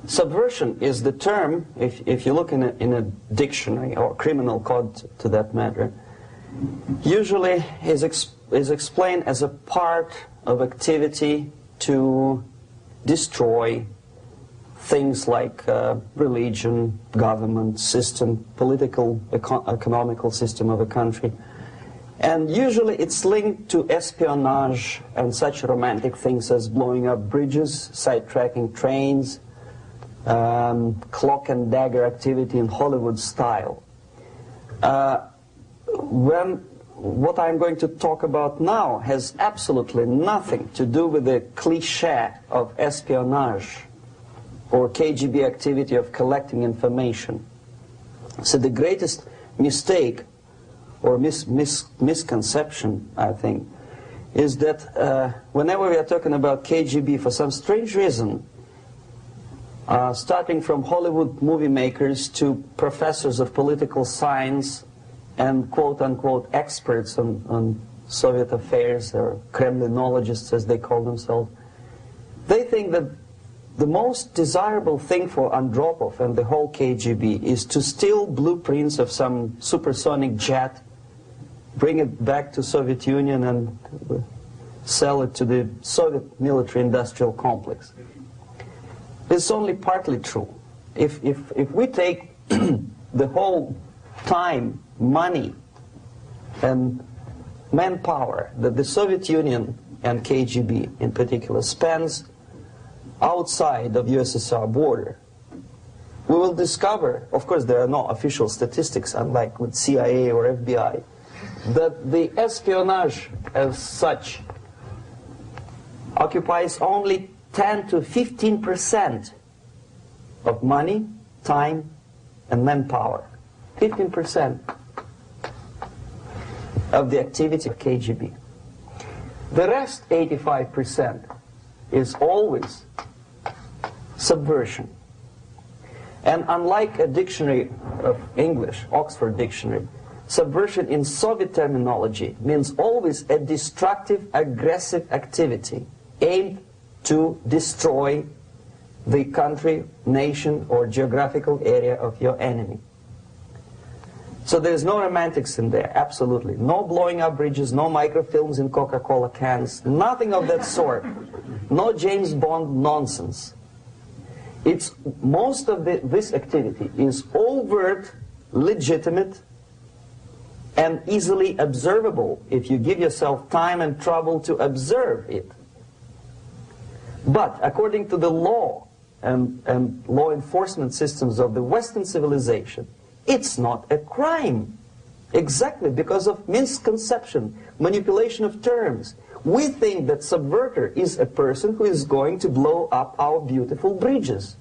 Subversion is the term, if you look in a dictionary or criminal code to that matter, usually is explained as a part of activity to destroy things like religion, government, system, political, economical system of a country. And usually it's linked to espionage and such romantic things as blowing up bridges, sidetracking trains, cloak and dagger activity in Hollywood style. What I'm going to talk about now has absolutely nothing to do with the cliché of espionage or KGB activity of collecting information. So the greatest mistake or misconception, I think, is that whenever we are talking about KGB, for some strange reason, starting from Hollywood movie makers to professors of political science and quote-unquote experts on Soviet affairs, or Kremlinologists as they call themselves, they think that the most desirable thing for Andropov and the whole KGB is to steal blueprints of some supersonic jet, bring it back to Soviet Union and sell it to the Soviet military-industrial complex. It's only partly true. If we take the whole time, money, and manpower that the Soviet Union and KGB in particular spends outside of USSR border, we will discover, of course there are no official statistics unlike with CIA or FBI, that the espionage as such occupies only 10 to 15% of money, time, and manpower. 15% of the activity of KGB. The rest, 85%, is always subversion. And unlike a dictionary of English, Oxford Dictionary, subversion in Soviet terminology means always a destructive, aggressive activity aimed to destroy the country, nation, or geographical area of your enemy. So there's no romantics in there, absolutely. No blowing up bridges, no microfilms in Coca-Cola cans, nothing of that sort. No James Bond nonsense. Most of this activity is overt, legitimate, and easily observable if you give yourself time and trouble to observe it. But according to the law and law enforcement systems of the Western civilization, it's not a crime. Exactly because of misconception, manipulation of terms. We think that subverter is a person who is going to blow up our beautiful bridges.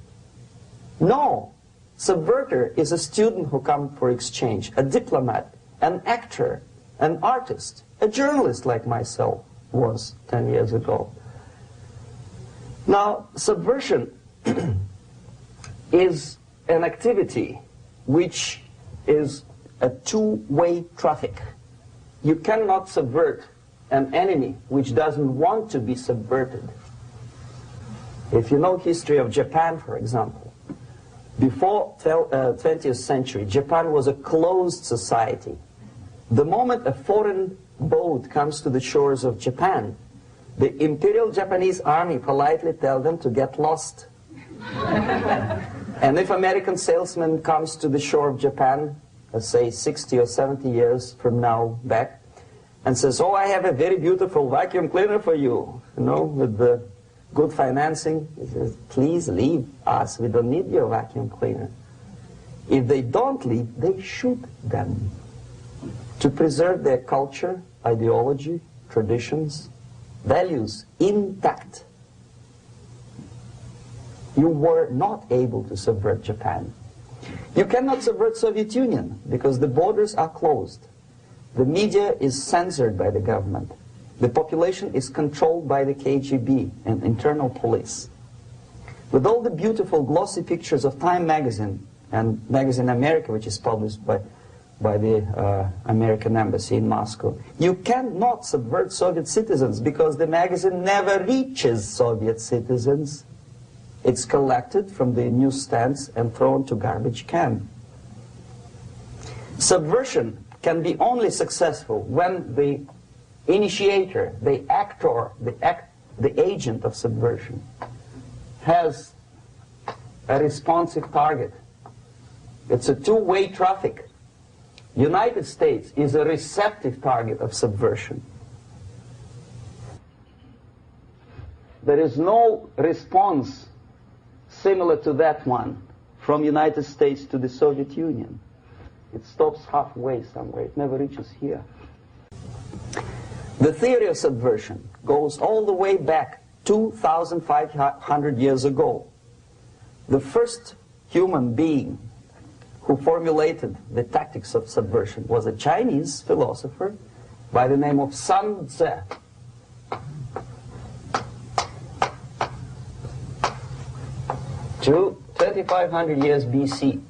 No. Subverter is a student who comes for exchange, a diplomat, an actor, an artist, a journalist like myself was 10 years ago. Now, subversion is an activity which is a two-way traffic. You cannot subvert an enemy which doesn't want to be subverted. If you know history of Japan, for example, before 20th century, Japan was a closed society. The moment a foreign boat comes to the shores of Japan, the Imperial Japanese Army politely tells them to get lost. And if American salesman comes to the shore of Japan, let's say 60 or 70 years from now back, and says, oh, I have a very beautiful vacuum cleaner for you, with the good financing, he says, please leave us, we don't need your vacuum cleaner. If they don't leave, they shoot them to preserve their culture, ideology, traditions, values intact. You were not able to subvert Japan. You cannot subvert Soviet Union because the borders are closed. The media is censored by the government. The population is controlled by the KGB and internal police. With all the beautiful glossy pictures of Time magazine and Magazine America, which is published by the American embassy in Moscow, you cannot subvert Soviet citizens because the magazine never reaches Soviet citizens. It's collected from the newsstands and thrown to garbage can. Subversion can be only successful when the initiator, the actor, the agent of subversion has a responsive target. It's a two-way traffic. United States is a receptive target of subversion. There is no response similar to that one from United States to the Soviet Union. It stops halfway somewhere. It never reaches here. The theory of subversion goes all the way back 2,500 years ago. The first human being who formulated the tactics of subversion was a Chinese philosopher by the name of Sun Tzu. To 2,500 years BC.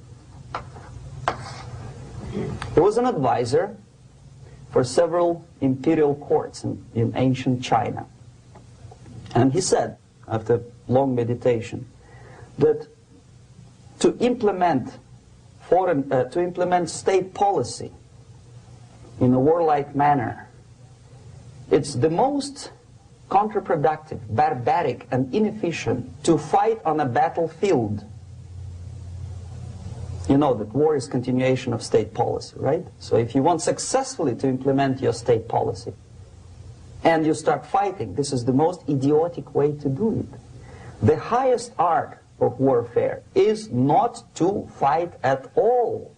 He was an advisor for several imperial courts in ancient China. And he said, after long meditation, that to implement state policy in a warlike manner, it's the most counterproductive, barbaric, and inefficient to fight on a battlefield. You know that war is continuation of state policy, right? So if you want successfully to implement your state policy, and you start fighting, this is the most idiotic way to do it. The highest art of warfare is not to fight at all,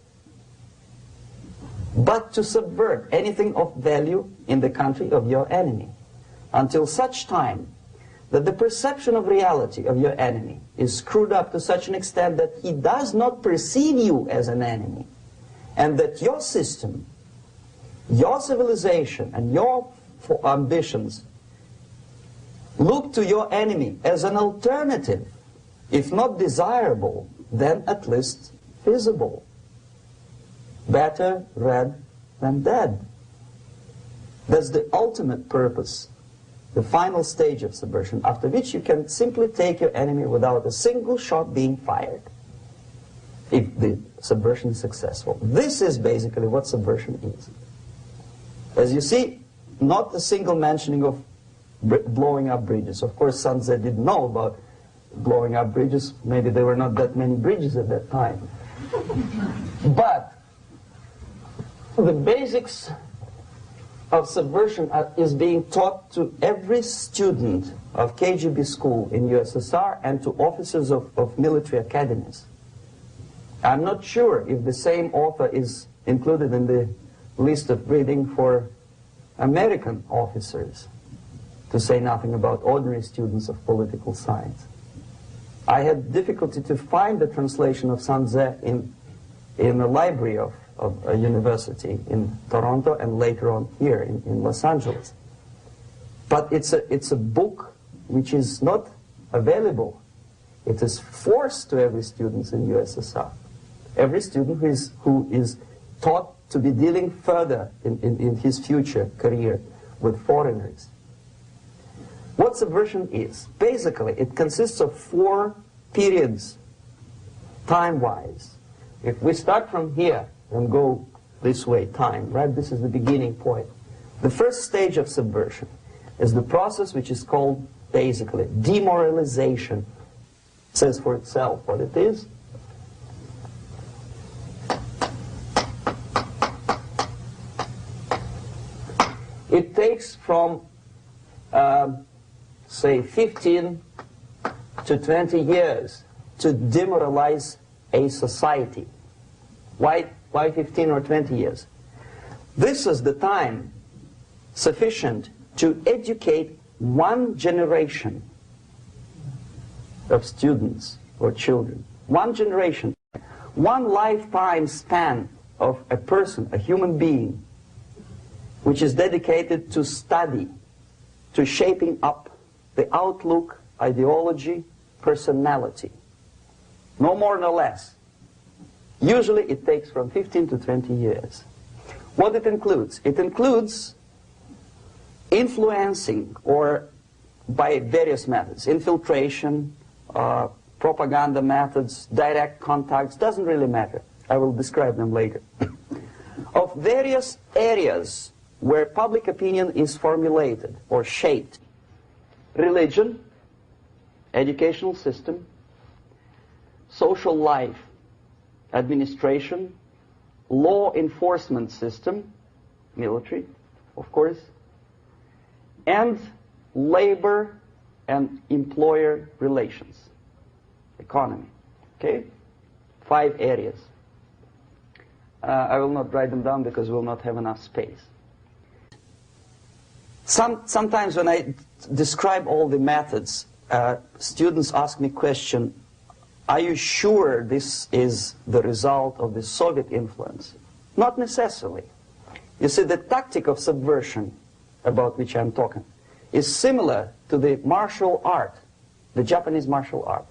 but to subvert anything of value in the country of your enemy, until such time that the perception of reality of your enemy is screwed up to such an extent that he does not perceive you as an enemy, and that your system, your civilization, and your ambitions look to your enemy as an alternative, if not desirable, then at least feasible. Better red than dead. That's the ultimate purpose, the final stage of subversion, after which you can simply take your enemy without a single shot being fired, if the subversion is successful. This is basically what subversion is. As you see, not a single mentioning of blowing up bridges. Of course, Sun Tzu didn't know about blowing up bridges. Maybe there were not that many bridges at that time. But the basics of subversion is being taught to every student of KGB school in USSR and to officers of military academies. I'm not sure if the same author is included in the list of reading for American officers, to say nothing about ordinary students of political science. I had difficulty to find the translation of Sun Tzu in the library of a university in Toronto and later on here in Los Angeles. But it's a book which is not available. It is forced to every student in USSR. Every student who is taught to be dealing further in his future career with foreigners. What subversion is? Basically, it consists of 4 periods, time-wise. If we start from here and go this way, time, right? This is the beginning point. The first stage of subversion is the process which is called, basically, demoralization. It says for itself what it is. It takes from, say, 15 to 20 years to demoralize a society. Why 15 or 20 years? This is the time sufficient to educate one generation of students or children. One generation. One lifetime span of a person, a human being, which is dedicated to study, to shaping up the outlook, ideology, personality. No more, no less. Usually it takes from 15 to 20 years. What it includes? It includes influencing, or by various methods, infiltration, propaganda methods, direct contacts, doesn't really matter. I will describe them later. Of various areas where public opinion is formulated or shaped. Religion, educational system, social life, administration, law enforcement system, military, of course, and labor and employer relations, economy. Okay? 5 areas. I will not write them down because we will not have enough space. Sometimes when I describe all the methods, students ask me question, are you sure this is the result of the Soviet influence? Not necessarily. You see, the tactic of subversion, about which I'm talking, is similar to the martial art, the Japanese martial art.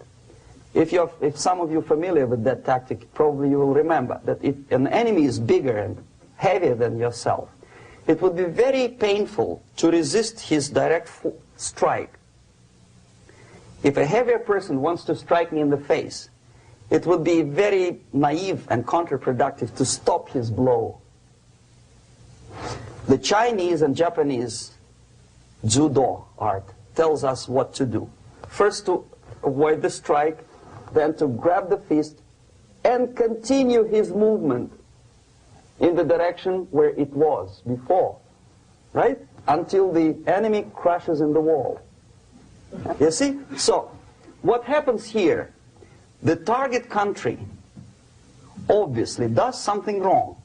If some of you are familiar with that tactic, probably you will remember that if an enemy is bigger and heavier than yourself, it would be very painful to resist his direct strike. If a heavier person wants to strike me in the face, it would be very naive and counterproductive to stop his blow. The Chinese and Japanese judo art tells us what to do. First to avoid the strike, then to grab the fist and continue his movement in the direction where it was before, right? Until the enemy crashes in the wall. You see? So, what happens here? The target country obviously does something wrong.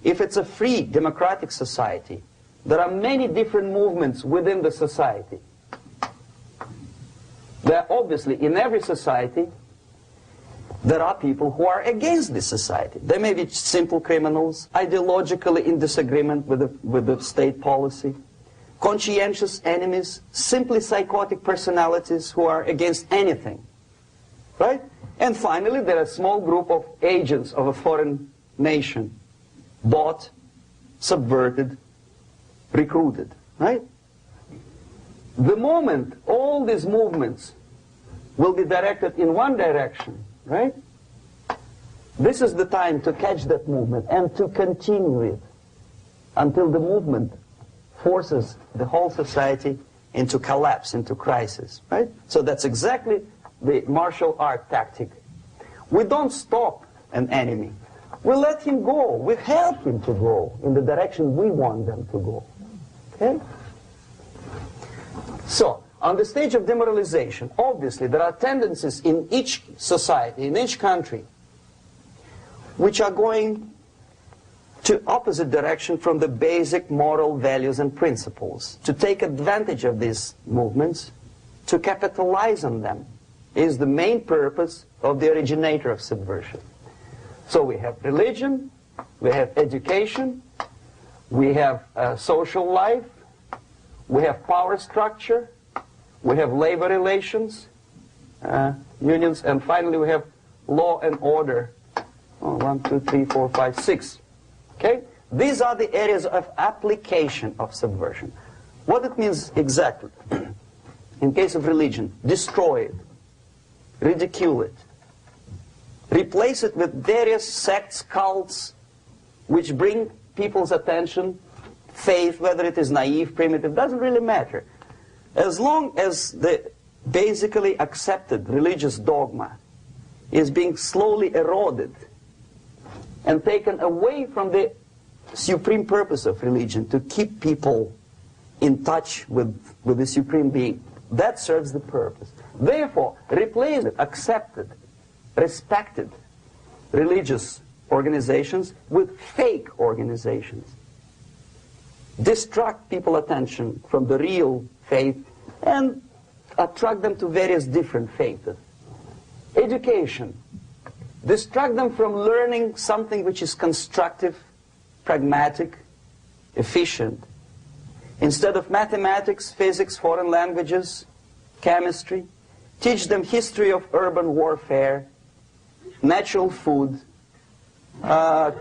If it's a free democratic society, there are many different movements within the society. There are obviously, in every society, there are people who are against this society. They may be simple criminals, ideologically in disagreement with the state policy, conscientious enemies, simply psychotic personalities who are against anything, right? And finally, there are a small group of agents of a foreign nation, bought, subverted, recruited, right? The moment all these movements will be directed in one direction, right? This is the time to catch that movement and to continue it until the movement forces the whole society into collapse, into crisis, right? So that's exactly the martial art tactic. We don't stop an enemy. We let him go. We help him to go in the direction we want them to go. Okay? So, on the stage of demoralization, obviously there are tendencies in each society, in each country, which are going to opposite direction from the basic moral values and principles. To take advantage of these movements, to capitalize on them, is the main purpose of the originator of subversion. So we have religion, we have education, we have social life, we have power structure, we have labor relations, unions, and finally we have law and order. 1, 2, 3, 4, 5, 6. Okay? These are the areas of application of subversion. What it means exactly? In case of religion, destroy it, ridicule it, replace it with various sects, cults, which bring people's attention, faith, whether it is naive, primitive, doesn't really matter. As long as the basically accepted religious dogma is being slowly eroded and taken away from the supreme purpose of religion, to keep people in touch with the supreme being, that serves the purpose. Therefore, replace it, accepted, respected religious organizations with fake organizations. Distract people's attention from the real faith and attract them to various different faiths. Education. Distract them from learning something which is constructive, pragmatic, efficient. Instead of mathematics, physics, foreign languages, chemistry, teach them history of urban warfare, natural food, home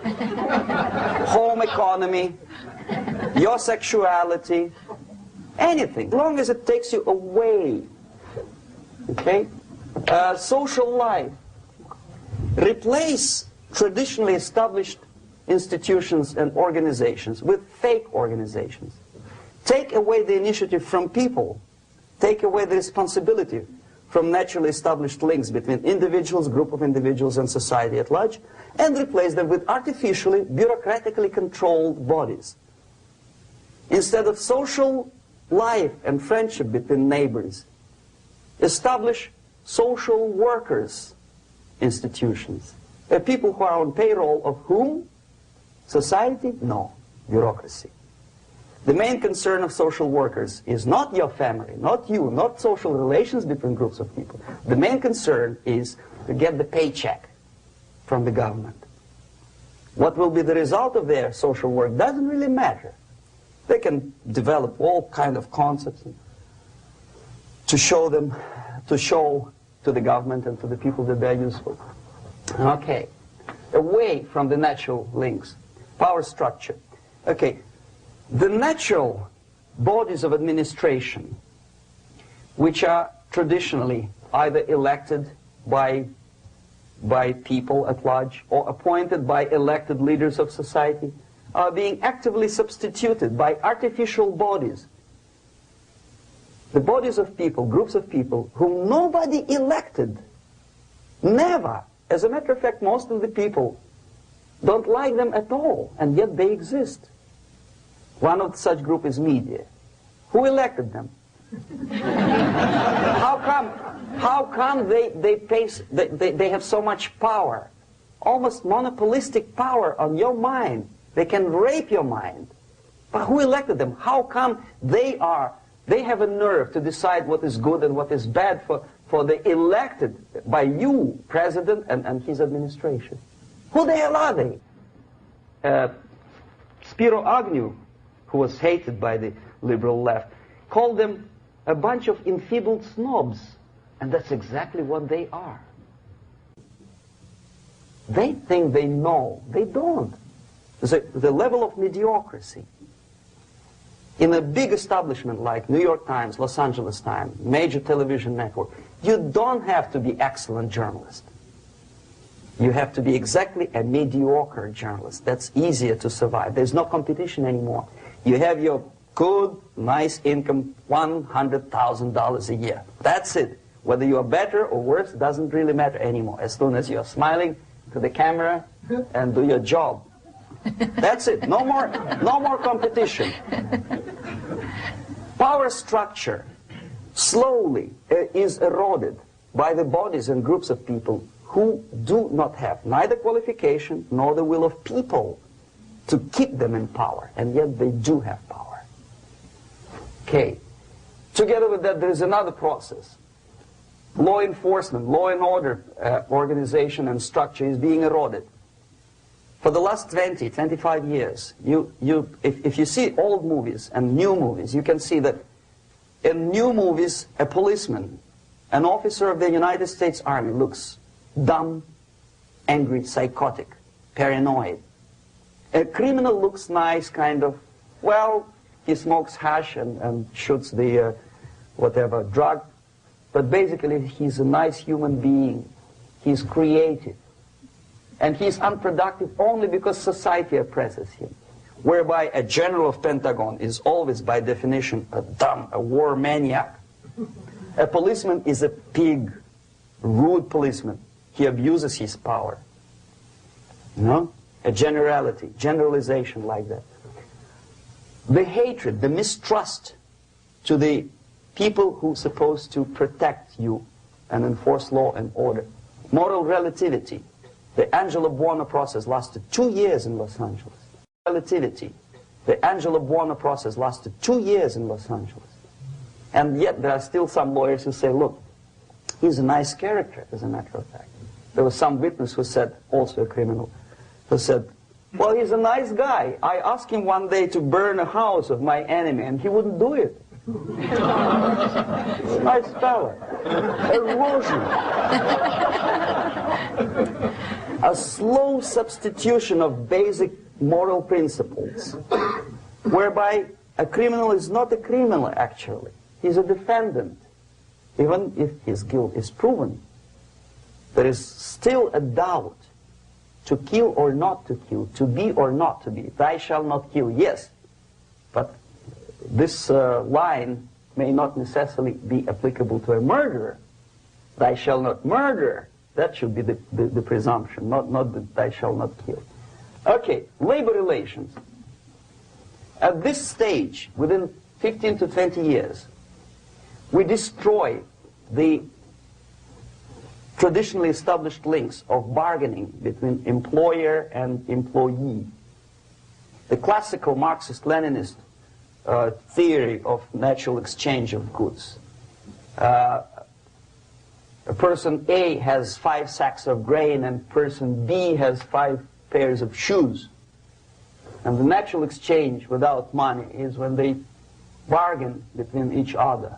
economy, your sexuality, anything, as long as it takes you away, okay, Social life. Replace traditionally established institutions and organizations with fake organizations. Take away the initiative from people. Take away the responsibility from naturally established links between individuals, group of individuals, and society at large, and replace them with artificially, bureaucratically controlled bodies. Instead of social life and friendship between neighbors, establish social workers institutions. People who are on payroll of whom? Society? No. Bureaucracy. The main concern of social workers is not your family, not you, not social relations between groups of people. The main concern is to get the paycheck from the government. What will be the result of their social work doesn't really matter. They can develop all kind of concepts to show to the government and to the people that they're useful. Okay, away from the natural links. Power structure. Okay, the natural bodies of administration, which are traditionally either elected by people at large or appointed by elected leaders of society, are being actively substituted by artificial bodies. The bodies of people, groups of people, whom nobody elected. Never. As a matter of fact, most of the people don't like them at all, and yet they exist. One of such group is media. Who elected them? How come they have so much power? Almost monopolistic power on your mind. They can rape your mind. But who elected them? How come they have a nerve to decide what is good and what is bad for the elected by you, president, and his administration? Who the hell are they? Spiro Agnew, who was hated by the liberal left, called them a bunch of enfeebled snobs. And that's exactly what they are. They think they know. They don't. The level of mediocrity. In a big establishment like New York Times, Los Angeles Times, major television network, you don't have to be excellent journalist. You have to be exactly a mediocre journalist. That's easier to survive. There's no competition anymore. You have your good, nice income, $100,000 a year. That's it. Whether you are better or worse doesn't really matter anymore. As soon as you're smiling to the camera and do your job. That's it. No more competition. Power structure slowly is eroded by the bodies and groups of people who do not have neither qualification nor the will of people to keep them in power, and yet they do have power. Okay. Together with that, there is another process. Law enforcement, law and order organization and structure is being eroded. For the last 20, 25 years, if you see old movies and new movies, you can see that in new movies, a policeman, an officer of the United States Army looks dumb, angry, psychotic, paranoid. A criminal looks nice, kind of, well, he smokes hash and shoots the whatever drug, but basically he's a nice human being. He's creative. And he's unproductive only because society oppresses him. Whereby a general of Pentagon is always, by definition, a war maniac. A policeman is a pig, rude policeman. He abuses his power. You know? A generalization like that. The hatred, the mistrust to the people who are supposed to protect you and enforce law and order. Moral relativity. The Angelo Buono process lasted 2 years in Los Angeles. Relativity. The Angelo Buono process lasted 2 years in Los Angeles. And yet there are still some lawyers who say, look, he's a nice character, as a matter of fact. There was some witness who said, also a criminal, who said, well, he's a nice guy. I asked him one day to burn a house of my enemy, and he wouldn't do it. Nice fella. Erosion. A slow substitution of basic moral principles, whereby a criminal is not a criminal, actually. He's a defendant. Even if his guilt is proven, there is still a doubt to kill or not to kill, to be or not to be. Thou shalt not kill, yes, but this line may not necessarily be applicable to a murderer. Thou shalt not murder, that should be the presumption, not that thou shalt not kill. Okay, labor relations. At this stage, within 15 to 20 years, we destroy the traditionally established links of bargaining between employer and employee. The classical Marxist-Leninist theory of natural exchange of goods. A person A has 5 sacks of grain and person B has 5 pairs of shoes. And the natural exchange without money is when they bargain between each other.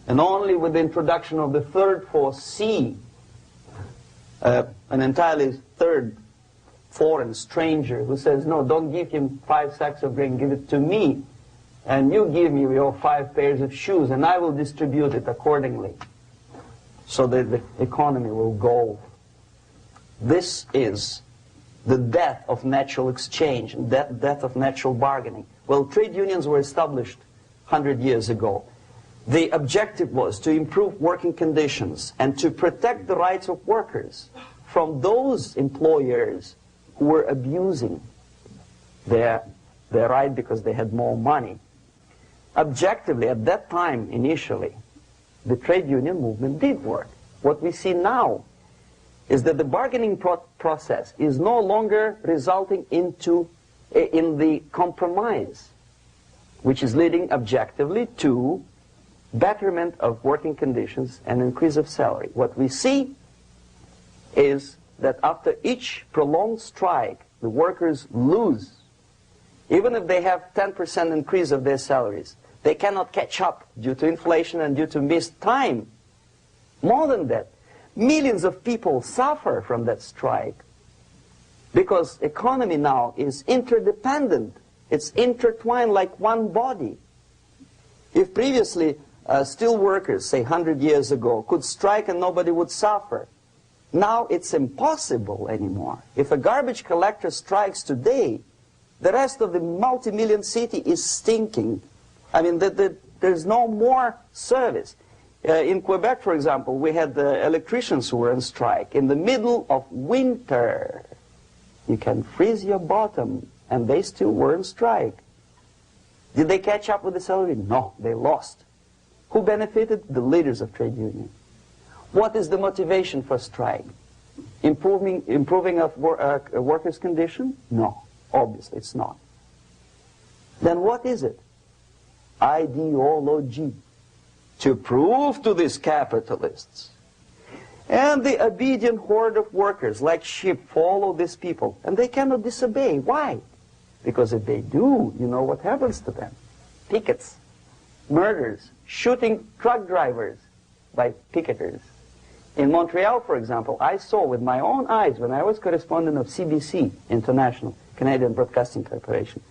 And only with the introduction of the third force, C, an entirely third foreign stranger who says, no, don't give him 5 sacks of grain, give it to me, and you give me your 5 pairs of shoes, and I will distribute it accordingly, so that the economy will go. This is the death of natural exchange, and death of natural bargaining. Well, trade unions were established 100 years ago. The objective was to improve working conditions and to protect the rights of workers from those employers who were abusing their right because they had more money. Objectively, at that time, initially, the trade union movement did work. What we see now is that the bargaining process is no longer resulting in the compromise, which is leading objectively to betterment of working conditions and increase of salary. What we see is that after each prolonged strike, the workers lose. Even if they have 10% increase of their salaries, they cannot catch up due to inflation and due to missed time. More than that, millions of people suffer from that strike because economy now is interdependent. It's intertwined like one body. If previously steel workers, say 100 years ago, could strike and nobody would suffer, now it's impossible anymore. If a garbage collector strikes today, the rest of the multi-million city is stinking. I mean, there's no more service. In Quebec, for example, we had the electricians who were on strike in the middle of winter. You can freeze your bottom, and they still were on strike. Did they catch up with the salary? No, they lost. Who benefited? The leaders of trade unions. What is the motivation for strike? Improving of a workers' condition? No, obviously it's not. Then what is it? Ideology. To prove to these capitalists. And the obedient horde of workers, like sheep, follow these people. And they cannot disobey. Why? Because if they do, you know what happens to them. Pickets, murders, shooting truck drivers by picketers. In Montreal, for example, I saw with my own eyes when I was correspondent of CBC International, Canadian Broadcasting Corporation,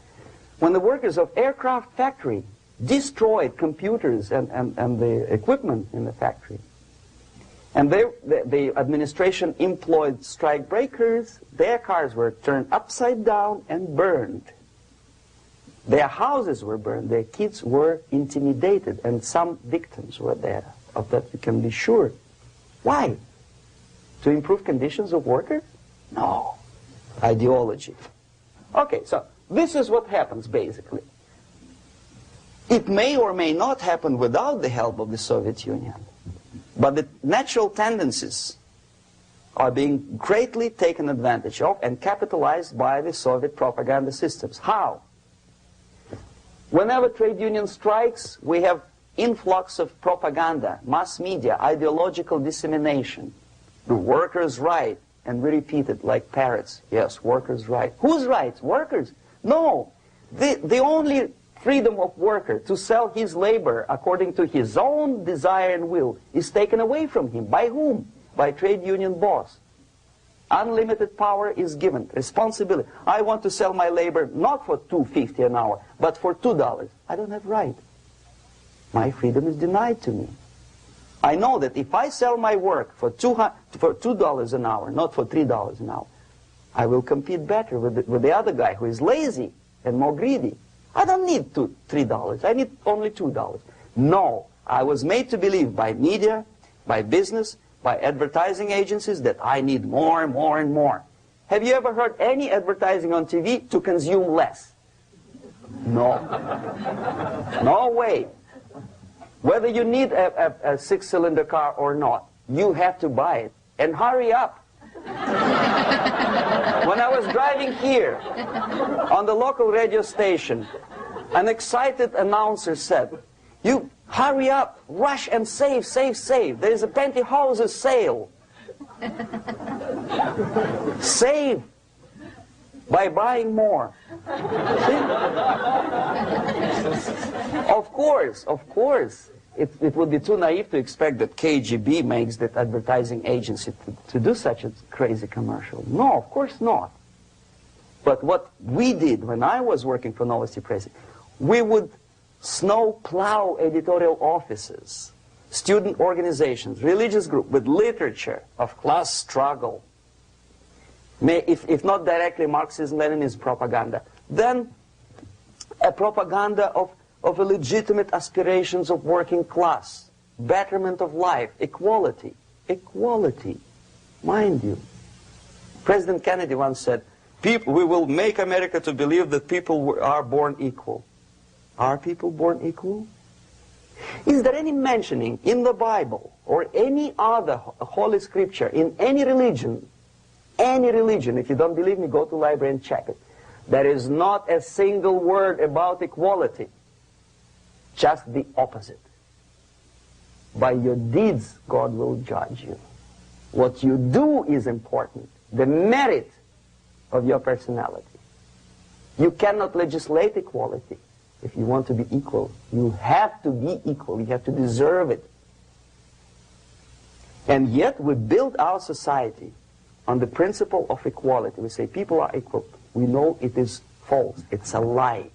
when the workers of aircraft factory destroyed computers and the equipment in the factory. And the administration employed strike breakers. Their cars were turned upside down and burned. Their houses were burned. Their kids were intimidated. And some victims were there. Of that we can be sure. Why? To improve conditions of workers? No. Ideology. Okay, so this is what happens basically. It may or may not happen without the help of the Soviet Union. But the natural tendencies are being greatly taken advantage of and capitalized by the Soviet propaganda systems. How? Whenever trade union strikes, we have influx of propaganda, mass media, ideological dissemination. The workers' right, and we repeat it like parrots. Yes, workers' right. Whose rights? Workers? No. The only freedom of worker to sell his labor according to his own desire and will is taken away from him. By whom? By trade union boss. Unlimited power is given. Responsibility. I want to sell my labor not for $2.50 an hour, but for $2. I don't have right. My freedom is denied to me. I know that if I sell my work for $2 an hour, not for $3 an hour, I will compete better with the other guy who is lazy and more greedy. I don't need $3. I need only $2. No, I was made to believe by media, by business, by advertising agencies that I need more and more and more. Have you ever heard any advertising on TV to consume less? No. No way. Whether you need a six-cylinder car or not, you have to buy it. And hurry up. When I was driving here, on the local radio station, an excited announcer said, "You hurry up, rush and save, save, save. There is a pantyhose sale." Save by buying more. See? Of course. It would be too naive to expect that KGB makes that advertising agency to do such a crazy commercial. No, of course not. But what we did when I was working for Novosti Press, we would snow plow editorial offices, student organizations, religious groups with literature of class struggle. If not directly Marxism-Leninism propaganda, then a propaganda of a legitimate aspirations of working class, betterment of life, equality. Equality, mind you. President Kennedy once said, we will make America to believe that people are born equal. Are people born equal? Is there any mentioning in the Bible or any other holy scripture in any religion, if you don't believe me, go to the library and check it. There is not a single word about equality. Just the opposite. By your deeds, God will judge you. What you do is important. The merit of your personality. You cannot legislate equality. If you want to be equal, you have to be equal. You have to deserve it. And yet we build our society on the principle of equality. We say people are equal. We know it is false. It's a lie.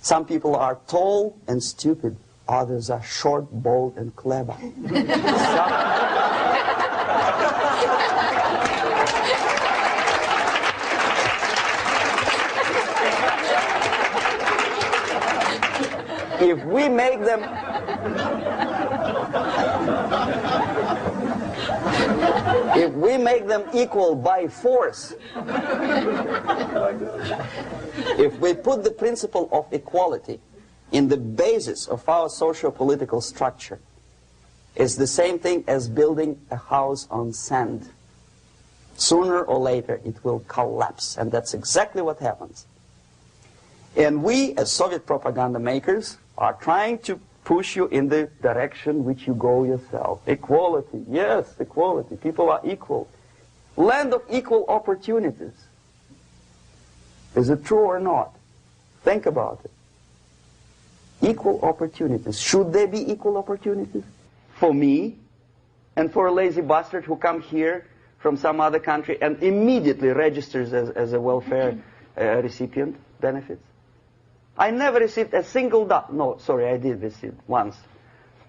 Some people are tall and stupid. Others are short, bold, and clever. If we make them equal by force, if we put the principle of equality in the basis of our socio-political structure, it's the same thing as building a house on sand. Sooner or later it will collapse, and that's exactly what happens. And we, as Soviet propaganda makers, are trying to push you in the direction which you go yourself. Equality, yes, equality. People are equal. Land of equal opportunities. Is it true or not? Think about it. Equal opportunities. Should there be equal opportunities? For me and for a lazy bastard who comes here from some other country and immediately registers as a welfare recipient benefits? I never received a single dollar. No, sorry, I did receive once.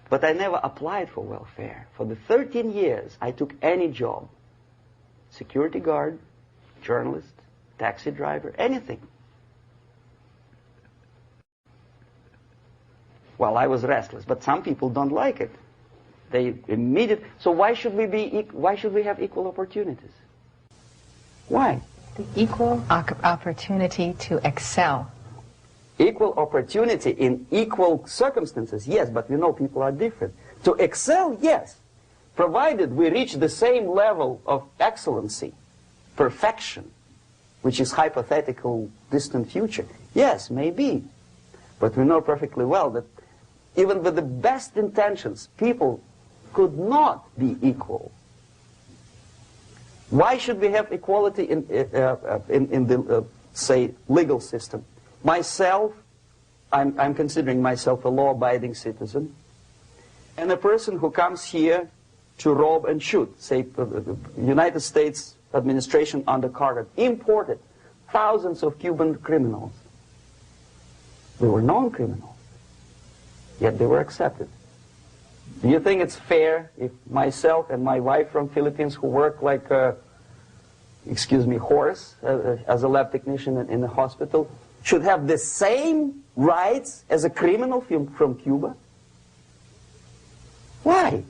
But I never applied for welfare. For the 13 years, I took any job. Security guard, journalist, taxi driver, anything. Well, I was restless, but some people don't like it. They immediately. So why should we have equal opportunities? Why? The equal opportunity to excel. Equal opportunity in equal circumstances, yes, but we know people are different. To excel, yes, provided we reach the same level of excellency, perfection, which is hypothetical, distant future. Yes, maybe. But we know perfectly well that even with the best intentions, people could not be equal. Why should we have equality in the, say, legal system? Myself, I'm considering myself a law-abiding citizen, and a person who comes here to rob and shoot, say, the United States administration under Carter, imported thousands of Cuban criminals. They were non-criminals, yet they were accepted. Do you think it's fair if myself and my wife from Philippines, who work like a, excuse me, horse as a lab technician in a hospital, should have the same rights as a criminal from Cuba? Why?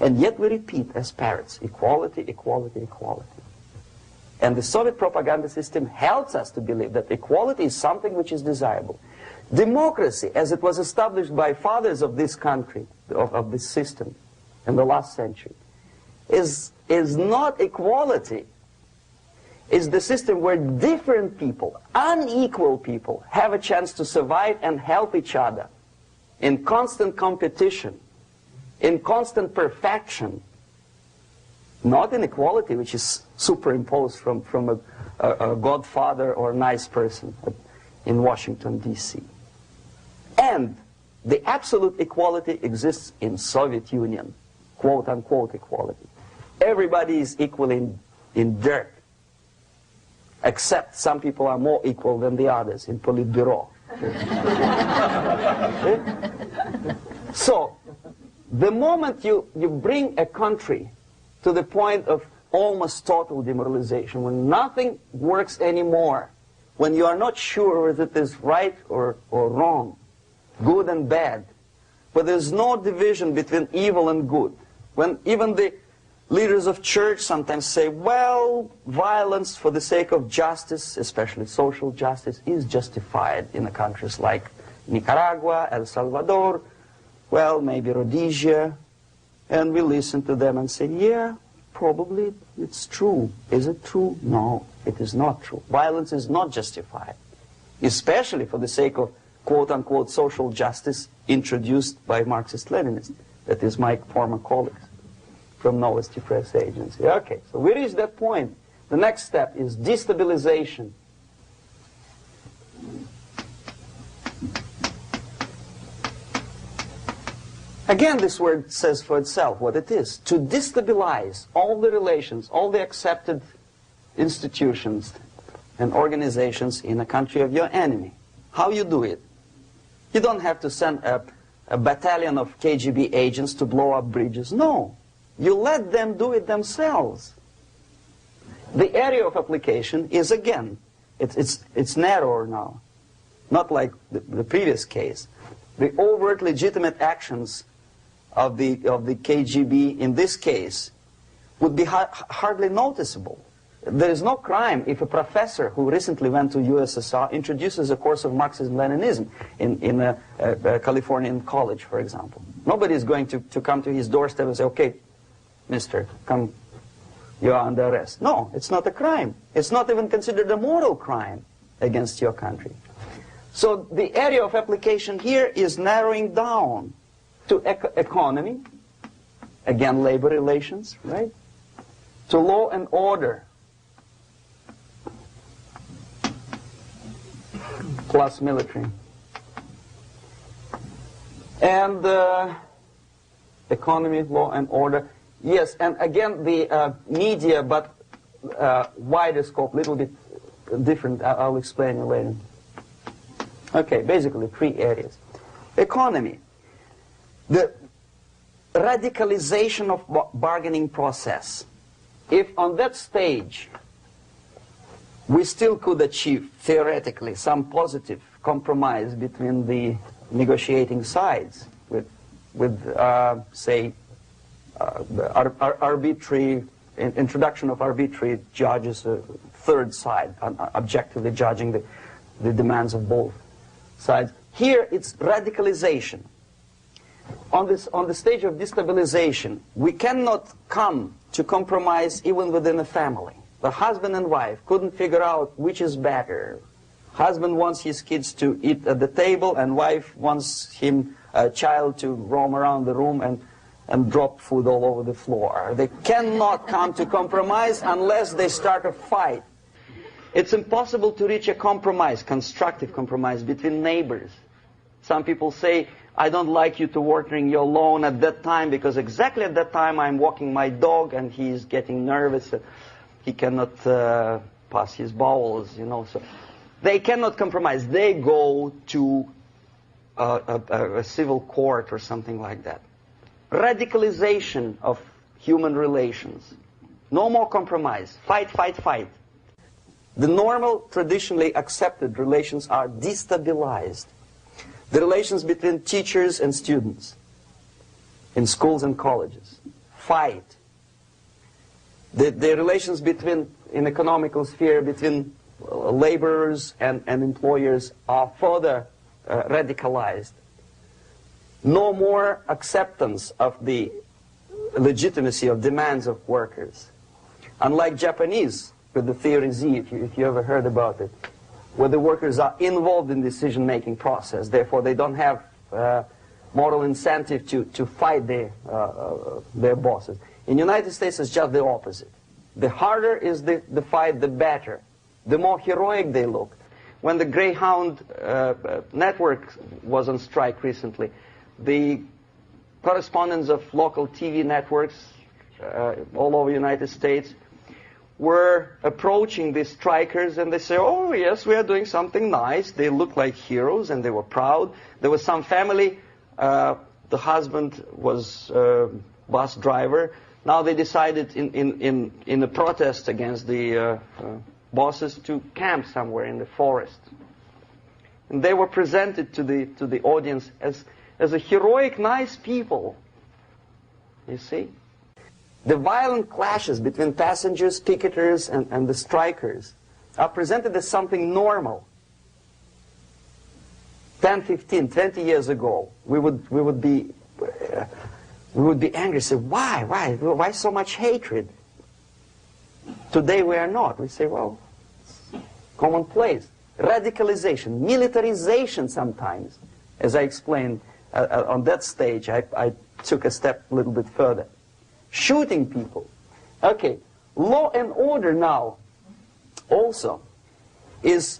And yet we repeat as parrots, equality, equality, equality. And the Soviet propaganda system helps us to believe that equality is something which is desirable. Democracy, as it was established by fathers of this country, of this system in the last century, is not equality. It's the system where different people, unequal people, have a chance to survive and help each other in constant competition, in constant perfection, not inequality which is superimposed from a godfather or a nice person in Washington, D.C. And the absolute equality exists in Soviet Union, quote-unquote equality. Everybody is equal in dirt, except some people are more equal than the others in Politburo. So, the moment you bring a country to the point of almost total demoralization, when nothing works anymore, when you are not sure whether it is right or wrong, good and bad, but there's no division between evil and good, when even the leaders of church sometimes say, well, violence for the sake of justice, especially social justice, is justified in the countries like Nicaragua, El Salvador, well, maybe Rhodesia, and we listen to them and say, yeah, probably it's true. Is it true? No, it is not true. Violence is not justified, especially for the sake of quote-unquote social justice introduced by Marxist-Leninists, that is my former colleagues from Novosti press agency. Okay, so we reached that point. The next step is destabilization. Again, this word says for itself what it is. To destabilize all the relations, all the accepted institutions and organizations in a country of your enemy. How you do it? You don't have to send a battalion of KGB agents to blow up bridges. No. You let them do it themselves. The area of application is, again, it's narrower now. Not like the previous case. The overt legitimate actions of the KGB in this case would be hardly noticeable. There is no crime if a professor who recently went to USSR introduces a course of Marxism-Leninism in a Californian college, for example. Nobody is going to come to his doorstep and say, okay, mister, come, you are under arrest. No, it's not a crime. It's not even considered a moral crime against your country. So the area of application here is narrowing down to economy, again labor relations, right? To law and order, plus military. And economy, law and order. Yes, and again the media, but wider scope, little bit different. I'll explain you later. Okay, basically 3 areas. Economy. The radicalization of bargaining process. If on that stage we still could achieve, theoretically, some positive compromise between the negotiating sides with say, arbitrary, introduction of arbitrary judges, a third side, objectively judging the demands of both sides. Here it's radicalization. On the stage of destabilization, we cannot come to compromise even within a family. The husband and wife couldn't figure out which is better. Husband wants his kids to eat at the table, and wife wants him, a child, to roam around the room and drop food all over the floor. They cannot come to compromise unless they start a fight. It's impossible to reach a compromise, constructive compromise, between neighbors. Some people say, I don't like you to watering your lawn at that time because exactly at that time I'm walking my dog and he's getting nervous. He cannot pass his bowels, you know. So they cannot compromise. They go to a civil court or something like that. radicalization of human relations. No more compromise. Fight, fight, fight. The normal, traditionally accepted relations are destabilized. The relations between teachers and students in schools and colleges. Fight. The relations between, in economical sphere, between laborers and employers are further radicalized. No more acceptance of the legitimacy of demands of workers. Unlike Japanese, with the theory Z, if you ever heard about it, where the workers are involved in decision-making process, therefore they don't have moral incentive to fight their bosses. In the United States, it's just the opposite. The harder is the fight, the better. The more heroic they look. When the Greyhound network was on strike recently, the correspondents of local TV networks all over the United States were approaching these strikers, and they say, oh yes, we are doing something nice. They look like heroes, and they were proud. There was some family, the husband was bus driver. Now they decided in a protest against the bosses to camp somewhere in the forest. And they were presented to the audience as a heroic, nice people. You see? The violent clashes between passengers, picketers, and the strikers are presented as something normal. 10, 15, 20 years ago, we would be angry, say, why so much hatred? Today we are not. We say, well, commonplace. Radicalization, militarization sometimes. As I explained on that stage, I took a step a little bit further. Shooting people. Okay, law and order now also is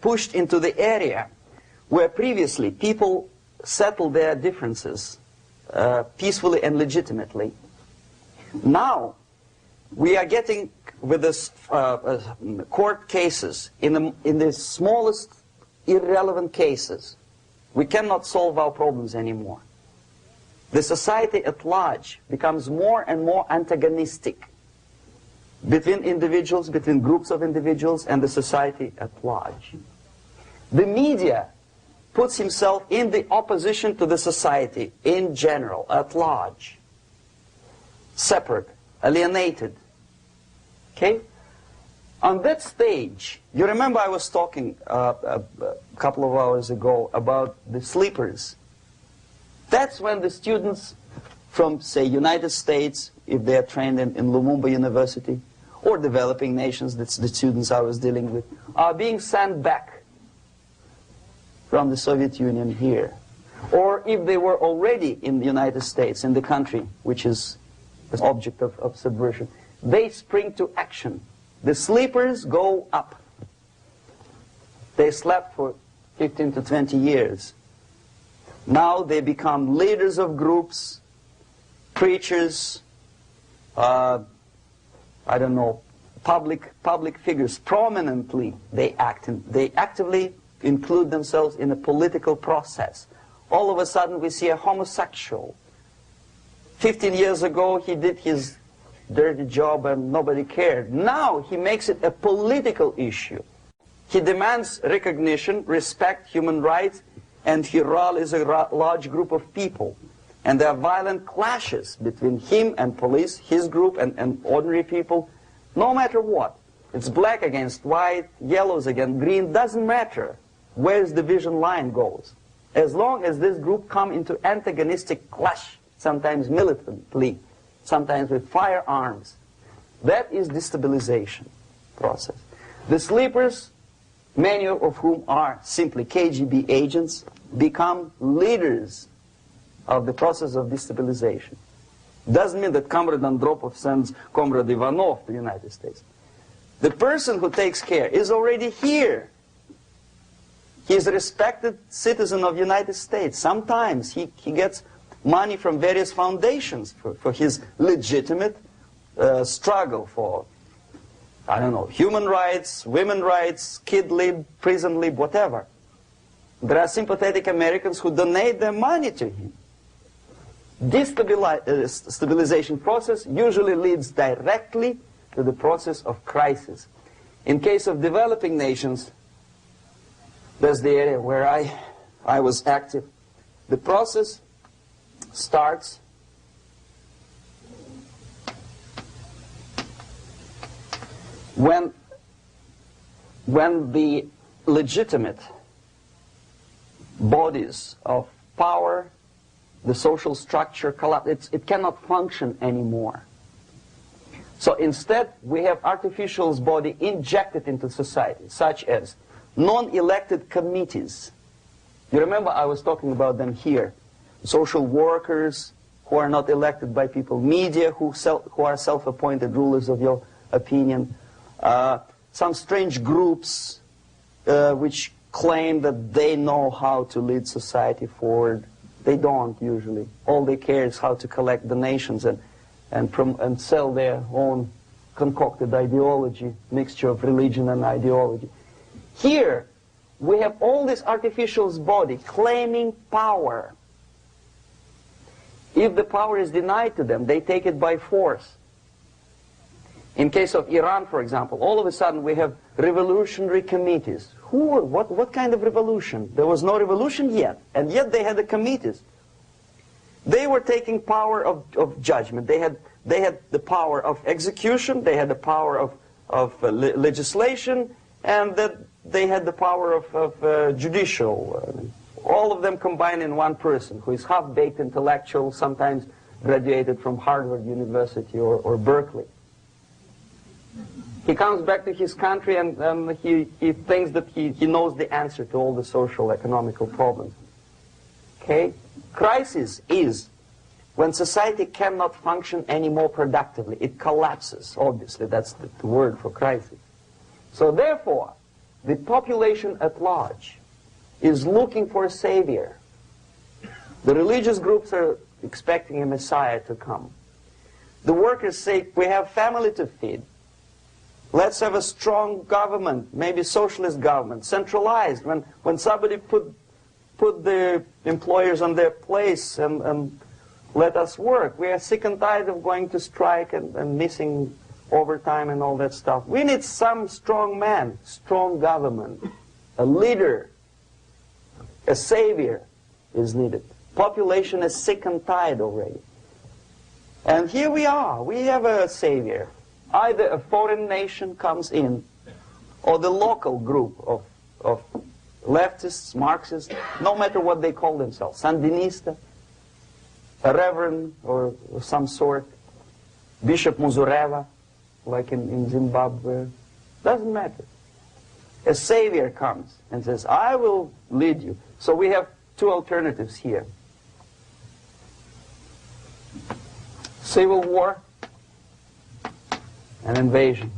pushed into the area where previously people settled their differences peacefully and legitimately. Now we are getting with this court cases in the smallest irrelevant cases. We cannot solve our problems anymore. The society at large becomes more and more antagonistic between individuals, between groups of individuals, and the society at large. The media puts himself in the opposition to the society in general, at large. Separate, alienated. Okay? On that stage, you remember I was talking a couple of hours ago about the sleepers. That's when the students from, say, United States, if they are trained in Lumumba University, or developing nations, that's the students I was dealing with, are being sent back from the Soviet Union here. Or if they were already in the United States, in the country, which is the object of subversion, they spring to action. The sleepers go up. They slept for 15 to 20 years. Now they become leaders of groups, preachers, I don't know, public figures. Prominently they actively include themselves in a political process. All of a sudden we see a homosexual. 15 years ago he did his dirty job and nobody cared. Now he makes it a political issue. He demands recognition, respect, human rights, and he rallies a large group of people. And there are violent clashes between him and police, his group and ordinary people, no matter what. It's black against white, yellows against green, doesn't matter where the division line goes. As long as this group come into antagonistic clash, sometimes militantly, sometimes with firearms, that is destabilization process. The sleepers, many of whom are simply KGB agents, become leaders of the process of destabilization. Doesn't mean that Comrade Andropov sends Comrade Ivanov to the United States. The person who takes care is already here. He is a respected citizen of the United States. Sometimes he gets money from various foundations for his legitimate struggle for, I don't know, human rights, women's rights, kid lib, prison lib, whatever. There are sympathetic Americans who donate their money to him. Destabilization process usually leads directly to the process of crisis. In case of developing nations, that's the area where I was active. The process starts when the legitimate bodies of power, the social structure collapse. It cannot function anymore. So instead, we have artificial body injected into society, such as non-elected committees. You remember I was talking about them here. Social workers who are not elected by people, media who are self-appointed rulers of your opinion, some strange groups which claim that they know how to lead society forward. They don't usually. All they care is how to collect donations and sell their own concocted ideology, mixture of religion and ideology. Here, we have all this artificial body claiming power. If the power is denied to them, they take it by force. In case of Iran, for example, all of a sudden we have revolutionary committees. What kind of revolution? There was no revolution yet, and yet they had the committees. They were taking power of judgment. They had the power of execution, they had the power of legislation, and that they had the power of judicial. All of them combined in one person, who is half-baked intellectual, sometimes graduated from Harvard University or Berkeley. He comes back to his country and he thinks that he knows the answer to all the social, economical problems. Okay? Crisis is when society cannot function any more productively. It collapses, obviously. That's the word for crisis. So therefore, the population at large is looking for a savior. The religious groups are expecting a messiah to come. The workers say, we have family to feed. Let's have a strong government, maybe socialist government, centralized. When somebody put the employers on their place and let us work. We are sick and tired of going to strike and missing overtime and all that stuff. We need some strong man, strong government, a leader, a savior is needed. Population is sick and tired already. And here we are. We have a savior. Either a foreign nation comes in, or the local group of leftists, Marxists, no matter what they call themselves, Sandinista, a reverend or some sort, Bishop Muzureva, like in Zimbabwe, doesn't matter. A savior comes and says, I will lead you. So we have two alternatives here. Civil war and invasion.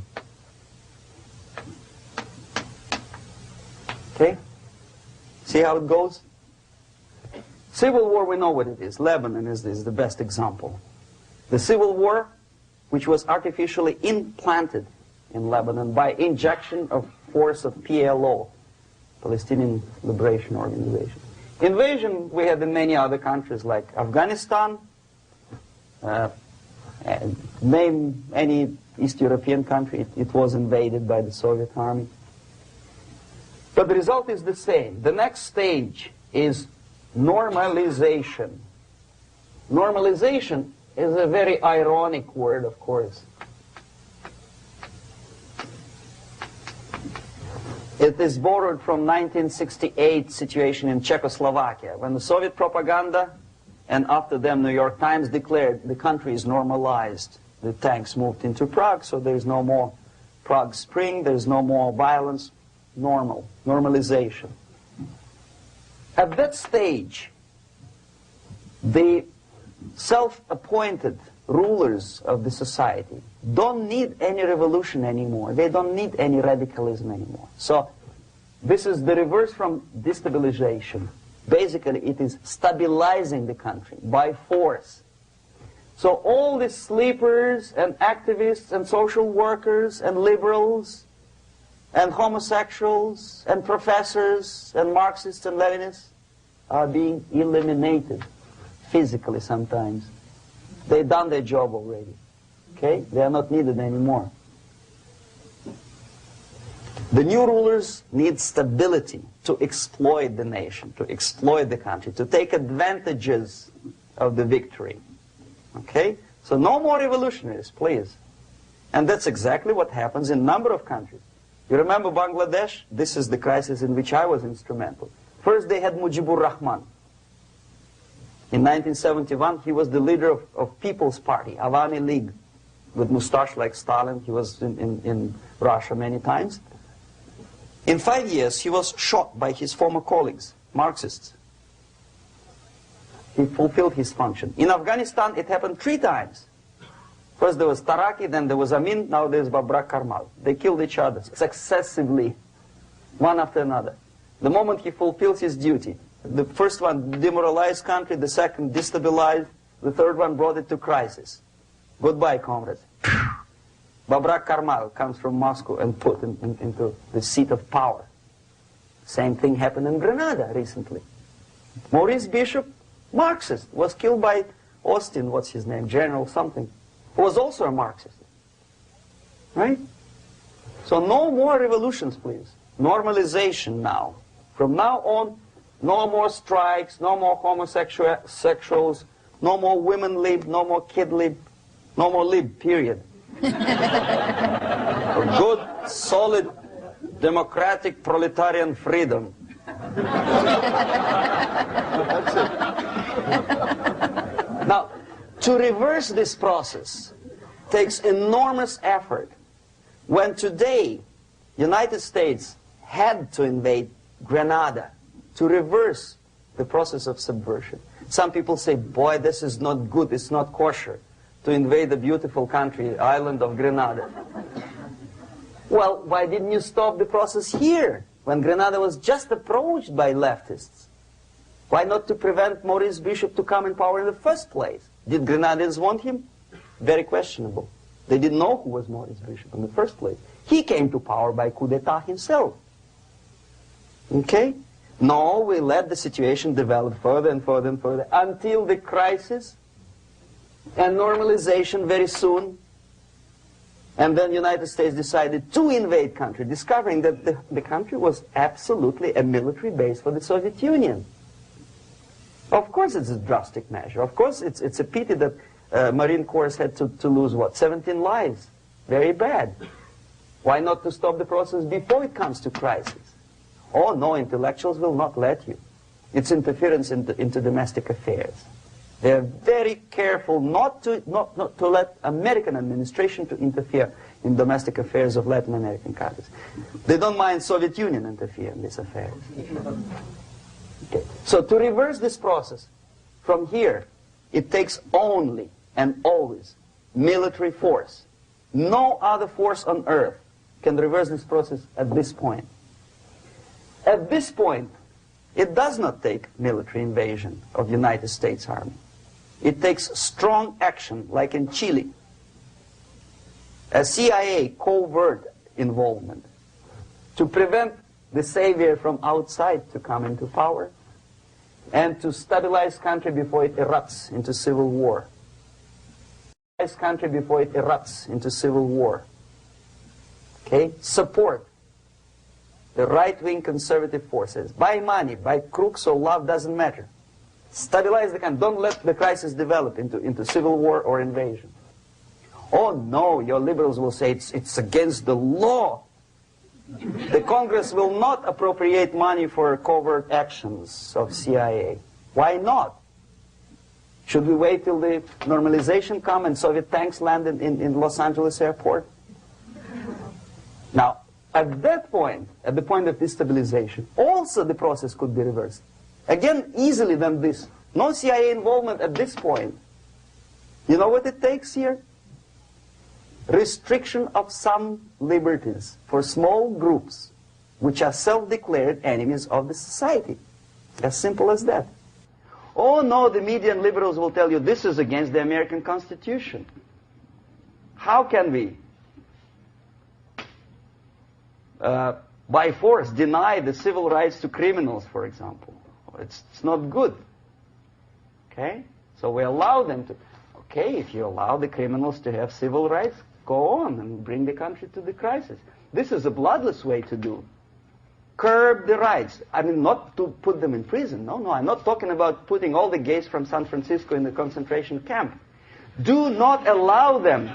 Okay? See how it goes? Civil war, we know what it is. Lebanon is the best example. The civil war, which was artificially implanted in Lebanon by injection of force of PLO, Palestinian Liberation Organization. Invasion we had in many other countries like Afghanistan, name any East European country, it was invaded by the Soviet army. But the result is the same. The next stage is normalization. Normalization is a very ironic word, of course. It is borrowed from 1968 situation in Czechoslovakia, when the Soviet propaganda, and after them New York Times, declared the country is normalized. The tanks moved into Prague, so there's no more Prague Spring, there's no more violence. Normalization. At that stage, the self-appointed rulers of the society don't need any revolution anymore. They don't need any radicalism anymore. So this is the reverse from destabilization. Basically, it is stabilizing the country by force. So all the sleepers and activists and social workers and liberals and homosexuals and professors and Marxists and Leninists are being eliminated. physically sometimes. They've done their job already. Okay? They are not needed anymore. The new rulers need stability to exploit the nation, to exploit the country, to take advantages of the victory. Okay? So no more revolutionaries, please. And that's exactly what happens in a number of countries. You remember Bangladesh? This is the crisis in which I was instrumental. First they had Mujibur Rahman. In 1971, he was the leader of People's Party, Awami League, with mustache like Stalin. He was in Russia many times. In 5 years, he was shot by his former colleagues, Marxists. He fulfilled his function. In Afghanistan, it happened 3 times. First there was Taraki, then there was Amin, now there's Babrak Karmal. They killed each other successively, one after another. The moment he fulfills his duty, the first one demoralized country, the second destabilized, the third one brought it to crisis. Goodbye, comrades. Babrak Karmal comes from Moscow and put into the seat of power. Same thing happened in Grenada recently. Maurice Bishop, Marxist, was killed by Austin, what's his name, General something, who was also a Marxist. Right? So no more revolutions, please. Normalization now. From now on, no more strikes, no more homosexuals, no more women lib, no more kid lib, no more lib, period. A good, solid, democratic, proletarian freedom. That's it. Now, to reverse this process takes enormous effort. When today, United States had to invade Grenada to reverse the process of subversion. Some people say, boy, this is not good, it's not kosher to invade the beautiful country, island of Grenada. Well, why didn't you stop the process here, when Grenada was just approached by leftists? Why not to prevent Maurice Bishop to come in power in the first place? Did Grenadians want him? Very questionable. They didn't know who was Maurice Bishop in the first place. He came to power by coup d'etat himself. Okay? No, we let the situation develop further and further and further until the crisis and normalization very soon. And then the United States decided to invade country, discovering that the country was absolutely a military base for the Soviet Union. Of course it's a drastic measure. Of course it's a pity that Marine Corps had to lose, what, 17 lives. Very bad. Why not to stop the process before it comes to crisis? Oh no, intellectuals will not let you. It's interference into domestic affairs. They're very careful not to let American administration to interfere in domestic affairs of Latin American countries. They don't mind Soviet Union interfere in these affairs. Okay. So to reverse this process, from here, it takes only and always military force. No other force on earth can reverse this process at this point. At this point, it does not take military invasion of the United States Army. It takes strong action, like in Chile. A CIA covert involvement to prevent the savior from outside to come into power and to stabilize country before it erupts into civil war. Stabilize country before it erupts into civil war. Okay? Support the right-wing conservative forces. By money, by crooks or love, doesn't matter. Stabilize the country. Don't let the crisis develop into civil war or invasion. Oh no, your liberals will say it's against the law. The Congress will not appropriate money for covert actions of CIA. Why not? Should we wait till the normalization come and Soviet tanks land in Los Angeles airport? Now, at that point, at the point of destabilization, also the process could be reversed. Again, easily than this. No CIA involvement at this point. You know what it takes here? Restriction of some liberties for small groups which are self-declared enemies of the society. As simple as that. Oh no, the media and liberals will tell you this is against the American Constitution. How can we, by force, deny the civil rights to criminals, for example? It's not good. Okay? So we allow them to, okay, if you allow the criminals to have civil rights, go on and bring the country to the crisis. This is a bloodless way to do. Curb the rights. I mean, not to put them in prison. No, I'm not talking about putting all the gays from San Francisco in the concentration camp. Do not allow them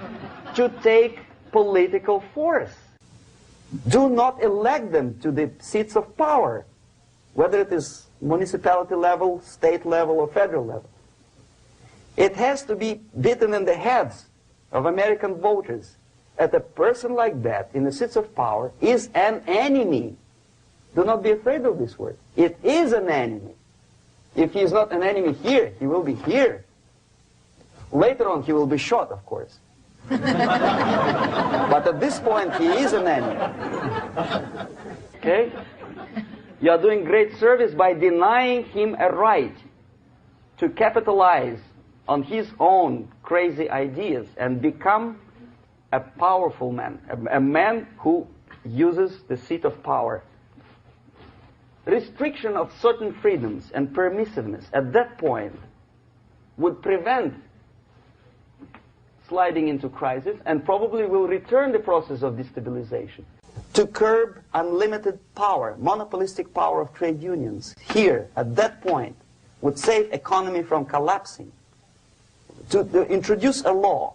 to take political force. Do not elect them to the seats of power, whether it is municipality level, state level, or federal level. It has to be beaten in the heads of American voters that a person like that in the seats of power is an enemy. Do not be afraid of this word. It is an enemy. If he is not an enemy here, he will be here. Later on, he will be shot, of course. But at this point, he is an enemy. Okay? You are doing great service by denying him a right to capitalize on his own crazy ideas and become a powerful man, a man who uses the seat of power. Restriction of certain freedoms and permissiveness at that point would prevent sliding into crisis and probably will return the process of destabilization. To curb unlimited power, monopolistic power of trade unions, here, at that point, would save economy from collapsing. To introduce a law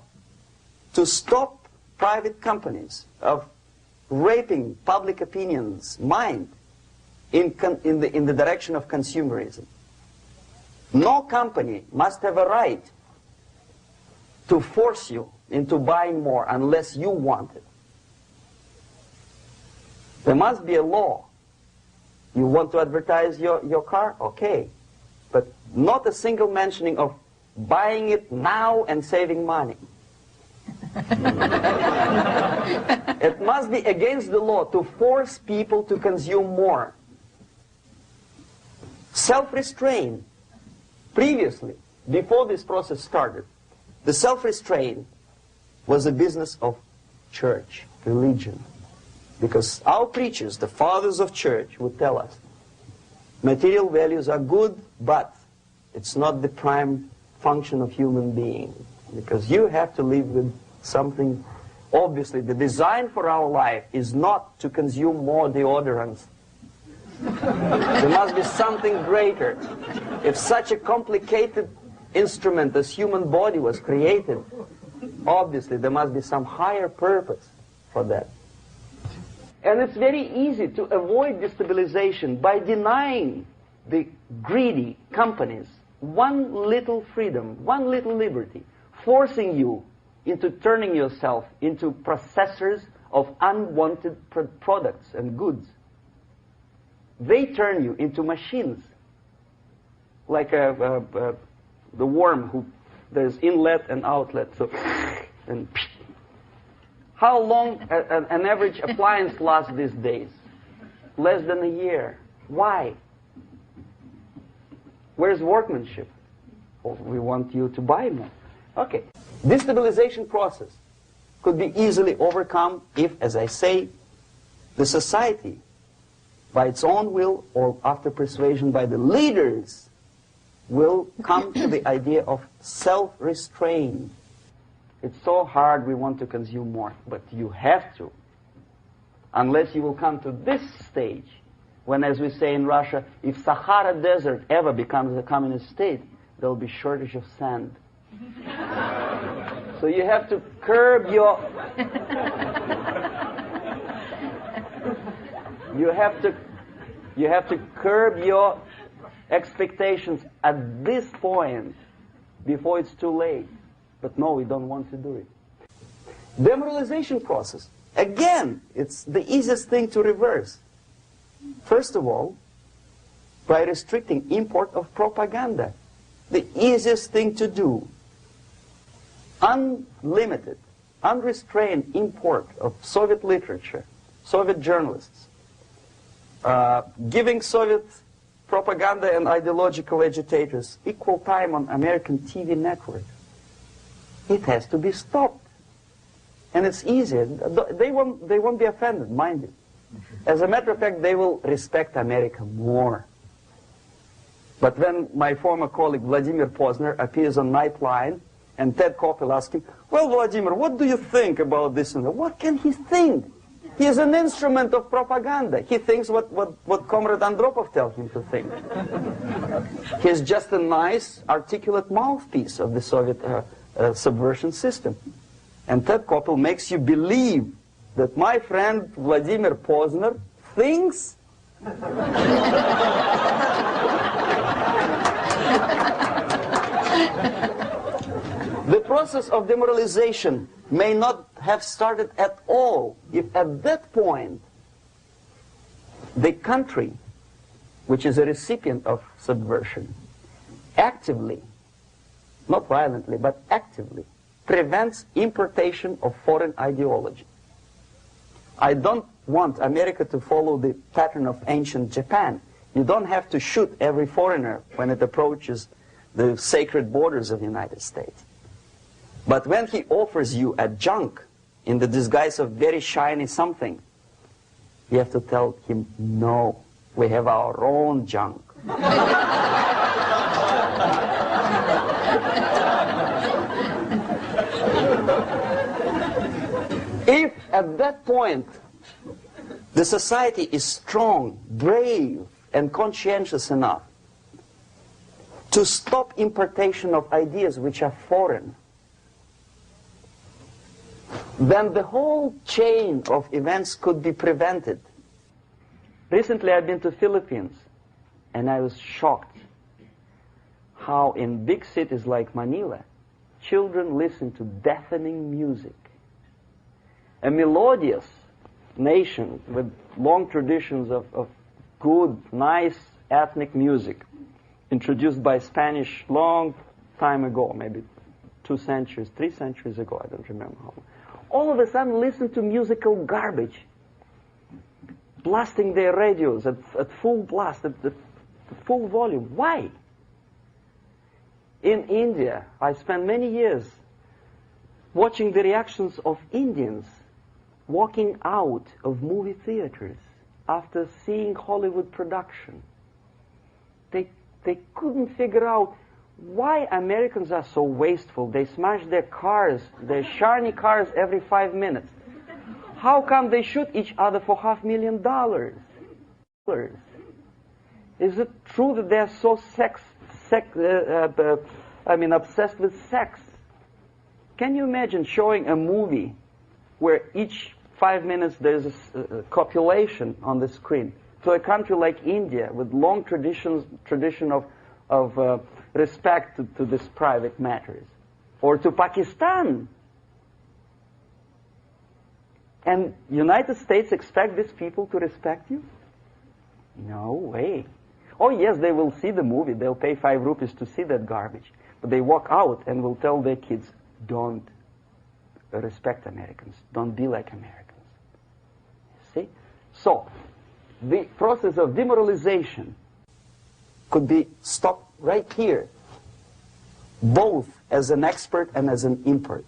to stop private companies of raping public opinion's mind in the direction of consumerism. No company must have a right to force you into buying more unless you want it. There must be a law. You want to advertise your car? Okay. But not a single mentioning of buying it now and saving money. It must be against the law to force people to consume more. Self-restraint. Previously, before this process started, the self-restraint was a business of church, religion. Because our preachers, the fathers of church, would tell us, material values are good, but it's not the prime function of human being. Because you have to live with something. Obviously, the design for our life is not to consume more deodorants. There must be something greater. If such a complicated instrument as human body was created, obviously there must be some higher purpose for that. And it's very easy to avoid destabilization by denying the greedy companies one little freedom, one little liberty, forcing you into turning yourself into processors of unwanted products and goods. They turn you into machines, like the worm who there's inlet and outlet. So, and how long an average appliance lasts these days? Less than a year. Why? Where's workmanship? Well, we want you to buy more. Okay. Destabilization process could be easily overcome if, as I say, the society, by its own will or after persuasion by the leaders, will come to the idea of self-restraint. It's so hard we want to consume more, but you have to. Unless you will come to this stage, when, as we say in Russia, if Sahara Desert ever becomes a communist state, there will be shortage of sand. So you have to curb your... You have to curb your expectations at this point before it's too late. But no, we don't want to do it. Demoralization process. Again, it's the easiest thing to reverse. First of all, by restricting import of propaganda. The easiest thing to do. Unlimited, unrestrained import of Soviet literature, Soviet journalists, giving Soviet propaganda and ideological agitators equal time on American TV network. It has to be stopped. And it's easy. They won't be offended, mind you. As a matter of fact, they will respect America more. But when my former colleague Vladimir Posner appears on Nightline, and Ted Koppel asks him, well, Vladimir, what do you think about this? And what can he think? He is an instrument of propaganda. He thinks what Comrade Andropov tells him to think. He's just a nice, articulate mouthpiece of the Soviet subversion system. And Ted Koppel makes you believe that my friend Vladimir Posner thinks the process of demoralization may not have started at all if at that point the country, which is a recipient of subversion, actively, not violently, but actively, prevents importation of foreign ideology. I don't want America to follow the pattern of ancient Japan. You don't have to shoot every foreigner when it approaches the sacred borders of the United States. But when he offers you a junk in the disguise of very shiny something, you have to tell him, no, we have our own junk. If at that point the society is strong, brave, and conscientious enough to stop importation of ideas which are foreign, then the whole chain of events could be prevented. Recently I've been to Philippines, and I was shocked how in big cities like Manila, children listen to deafening music. A melodious nation with long traditions of good, nice ethnic music, introduced by Spanish long time ago, maybe 2 centuries, 3 centuries ago, I don't remember how long. All of a sudden listen to musical garbage, blasting their radios at full blast, at full volume. Why? In India, I spent many years watching the reactions of Indians walking out of movie theaters after seeing Hollywood production. They couldn't figure out why Americans are so wasteful. They smash their cars, their shiny cars, every 5 minutes. How come they shoot each other for $500,000? Is it true that they're so obsessed with sex? Can you imagine showing a movie where each 5 minutes there's a copulation on the screen to a country like India with long tradition of respect to these private matters, or to Pakistan? And United States expect these people to respect you? No way. Oh yes, they will see the movie, they'll pay 5 rupees to see that garbage, but they walk out and will tell their kids, don't respect Americans, don't be like Americans. See? So, the process of demoralization could be stopped right here, both as an expert and as an impert.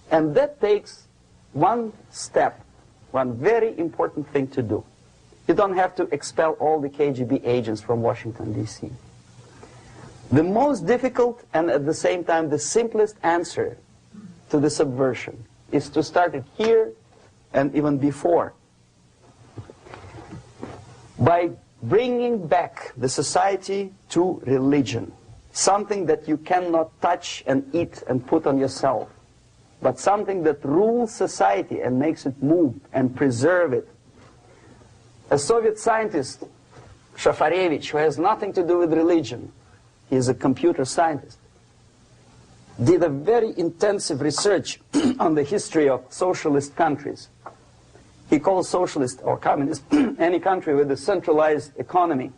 And that takes one step, one very important thing to do. You don't have to expel all the KGB agents from Washington, D.C. The most difficult and at the same time the simplest answer to the subversion is to start it here and even before, by bringing back the society to religion, something that you cannot touch and eat and put on yourself, but something that rules society and makes it move and preserve it. A Soviet scientist, Shafarevich, who has nothing to do with religion, he is a computer scientist, did a very intensive research on the history of socialist countries. He calls socialist or communist any country with a centralized economy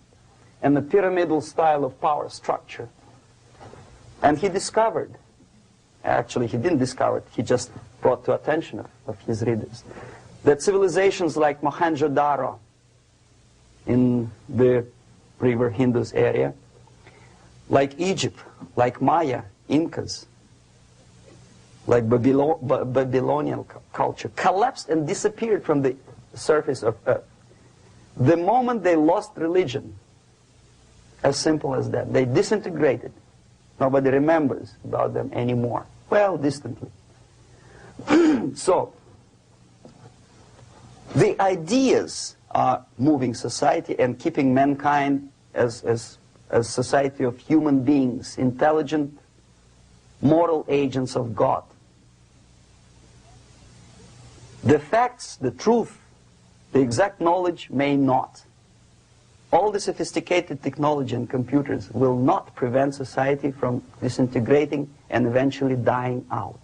and a pyramidal style of power structure. And he discovered, actually he didn't discover it, he just brought to attention of his readers, that civilizations like Mohenjo-Daro in the river Indus area, like Egypt, like Maya, Incas, like Babylonian culture, collapsed and disappeared from the surface of Earth. The moment they lost religion, As simple as that. They disintegrated. Nobody remembers about them anymore. Well, distantly. So, the ideas are moving society and keeping mankind as a society of human beings, intelligent, moral agents of God. The facts, the truth, the exact knowledge may not. All the sophisticated technology and computers will not prevent society from disintegrating and eventually dying out.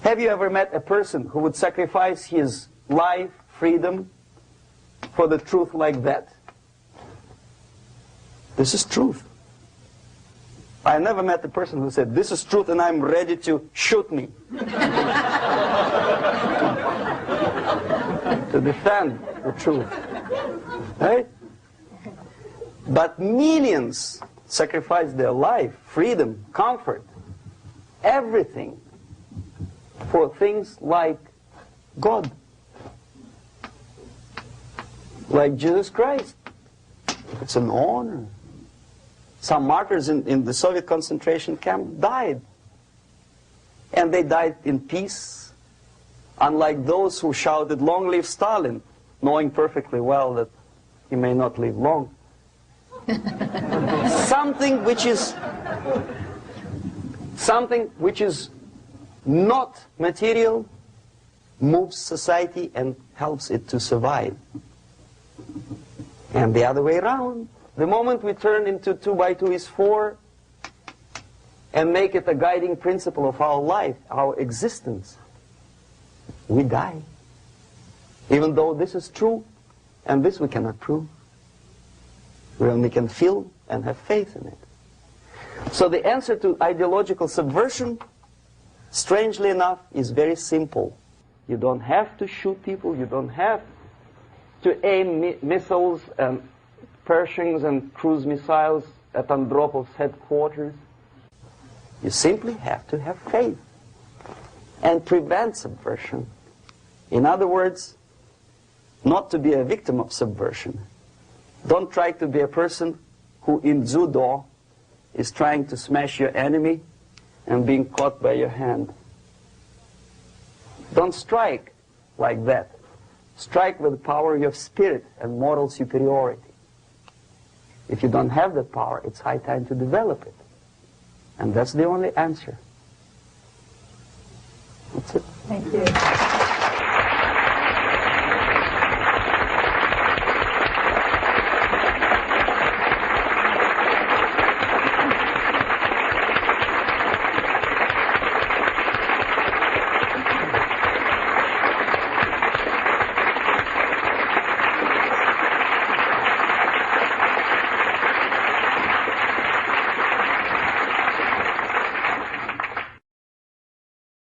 Have you ever met a person who would sacrifice his life, freedom, for the truth like that? This is truth. I never met a person who said, this is truth and I'm ready to shoot me. To defend the truth. Right? But millions sacrifice their life, freedom, comfort, everything for things like God. Like Jesus Christ. It's an honor. Some martyrs in the Soviet concentration camp died. And they died in peace, unlike those who shouted, "Long live Stalin," knowing perfectly well that he may not live long. Something which is not material moves society and helps it to survive. And the other way around. The moment we turn into 2 by 2 is 4 and make it a guiding principle of our life, our existence, we die. Even though this is true, and this we cannot prove. We only can feel and have faith in it. So the answer to ideological subversion, strangely enough, is very simple. You don't have to shoot people, you don't have to aim missiles and Pershings and cruise missiles at Andropov's headquarters. You simply have to have faith and prevent subversion. In other words, not to be a victim of subversion. Don't try to be a person who in judo is trying to smash your enemy and being caught by your hand. Don't strike like that. Strike with the power of your spirit and moral superiority. If you don't have that power, it's high time to develop it. And that's the only answer. That's it. Thank you.